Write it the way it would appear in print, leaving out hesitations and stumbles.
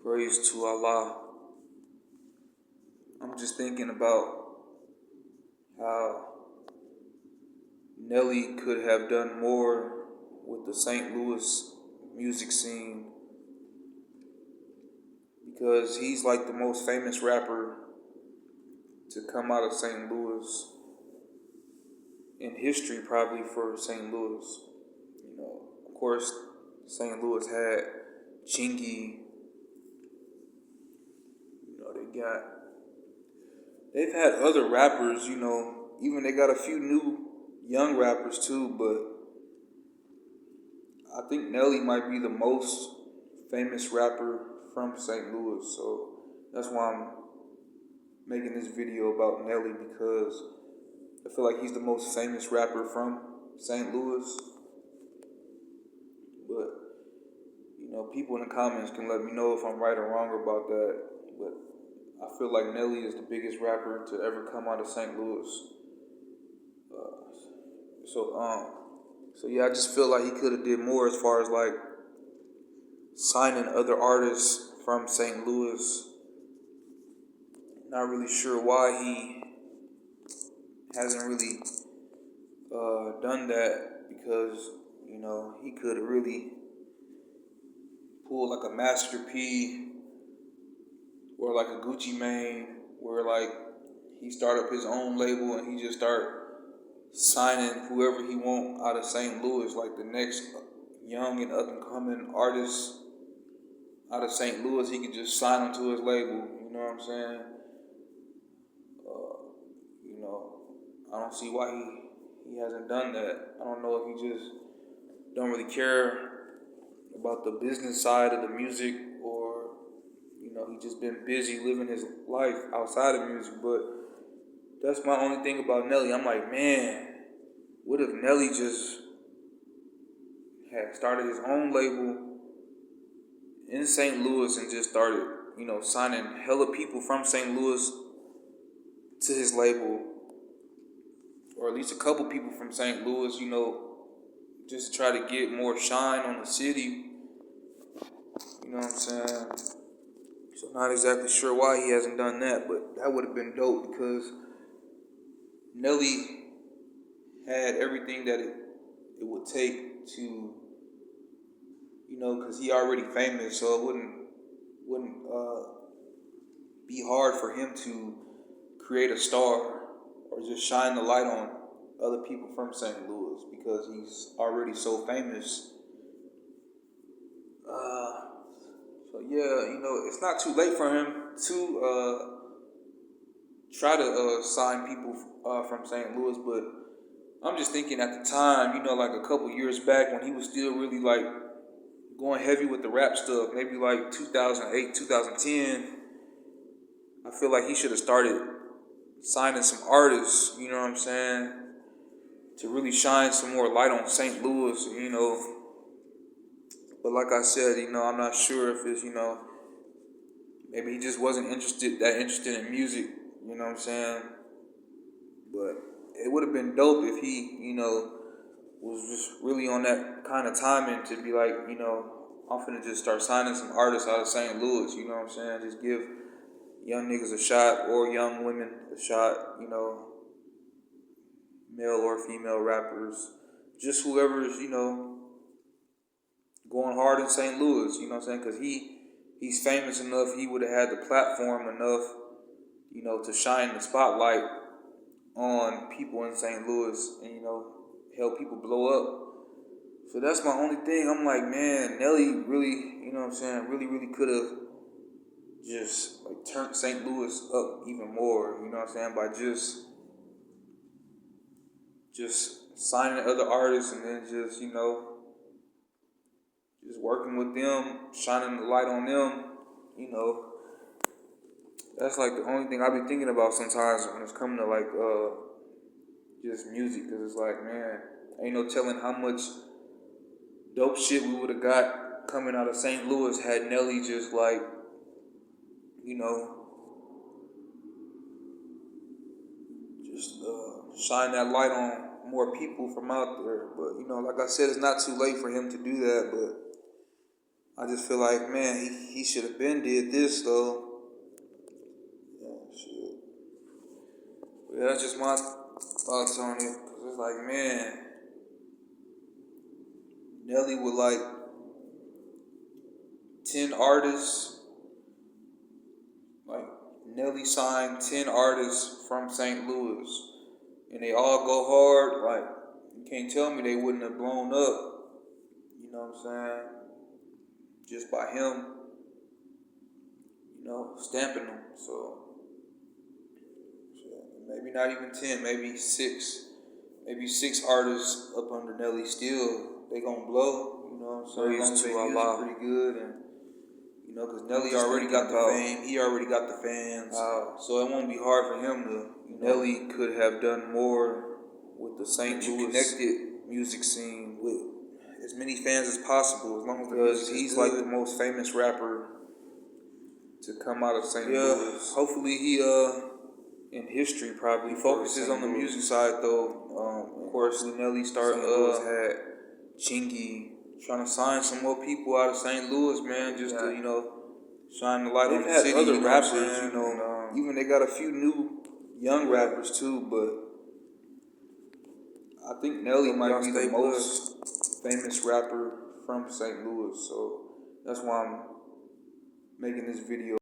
Praise to Allah. I'm just thinking about how Nelly could have done more with the St. Louis music scene because he's like the most famous rapper to come out of St. Louis in history, probably for St. Louis. Of course, St. Louis had Chingy. They've had other rappers. Even they got a few new young rappers too. But I think Nelly might be the most famous rapper from St. Louis. So that's why I'm making this video about Nelly, because I feel like he's the most famous rapper from St. Louis. But people in the comments can let me know if I'm right or wrong about that. But I feel like Nelly is the biggest rapper to ever come out of St. Louis. So yeah, I just feel like he could have did more as far as like signing other artists from St. Louis. Not really sure why he hasn't really done that, because he could have really pulled like a Master P or like a Gucci Mane, where like he started up his own label and he just start signing whoever he want out of St. Louis, like the next young and up and coming artist out of St. Louis. He could just sign them to his label. You know what I'm saying? I don't see why he hasn't done that. I don't know if he just don't really care about the business side of the music, or he just been busy living his life outside of music. But that's my only thing about Nelly. I'm like, man, what if Nelly just had started his own label in St. Louis and just started, signing hella people from St. Louis to his label, or at least a couple people from St. Louis, just to try to get more shine on the city. You know what I'm saying? So not exactly sure why he hasn't done that, but that would have been dope, because Nelly had everything that it would take to, because he already famous, so it wouldn't be hard for him to create a star or just shine the light on other people from St. Louis, because he's already so famous. So yeah, it's not too late for him to try to sign people from St. Louis. But I'm just thinking, at the time, like a couple years back, when he was still really like going heavy with the rap stuff, maybe like 2008, 2010, I feel like he should have started signing some artists, you know what I'm saying, to really shine some more light on St. Louis, But like I said, I'm not sure if it's, maybe he just wasn't that interested in music, you know what I'm saying? But it would have been dope if he, was just really on that kind of timing to be like, I'm finna just start signing some artists out of St. Louis, you know what I'm saying? Just give young niggas a shot, or young women a shot, male or female rappers, just whoever's, going hard in St. Louis, you know what I'm saying? Because he's famous enough, he would have had the platform enough, to shine the spotlight on people in St. Louis and, help people blow up. So that's my only thing. I'm like, man, Nelly really, really, really could have just like turned St. Louis up even more, by just signing other artists, and then just working with them, shining the light on them, That's like the only thing I be thinking about sometimes when it's coming to like just music, because it's like, man, ain't no telling how much dope shit we would have got coming out of St. Louis had Nelly just like, shine that light on more people from out there. But like I said, it's not too late for him to do that. But I just feel like, man, he should have been did this though. Yeah, shit. Yeah, that's just my thoughts on it. Cause it's like, man, Nelly with like 10 artists, like Nelly signed 10 artists from St. Louis, and they all go hard. Like, you can't tell me they wouldn't have blown up. You know what I'm saying? Just by him, stamping them. So, maybe not even 10, maybe six. Maybe six artists up under Nelly still, they gonna blow. You know what I'm saying? As long as they music pretty good, and because Nelly already got the fame, he already got the fans, so it won't be hard for him to. Nelly could have done more with the St. Louis connected music scene with as many fans as possible, as long as the music he's like the most famous rapper to come out of St. Louis. Hopefully he in history probably focuses on the music side though. Of course, Nelly started had Chingy trying to sign some more people out of St. Louis, man, just to shine the light on the city. Other rappers, even they got a few new young rappers too, but I think Nelly might be the most famous rapper from St. Louis, so that's why I'm making this video.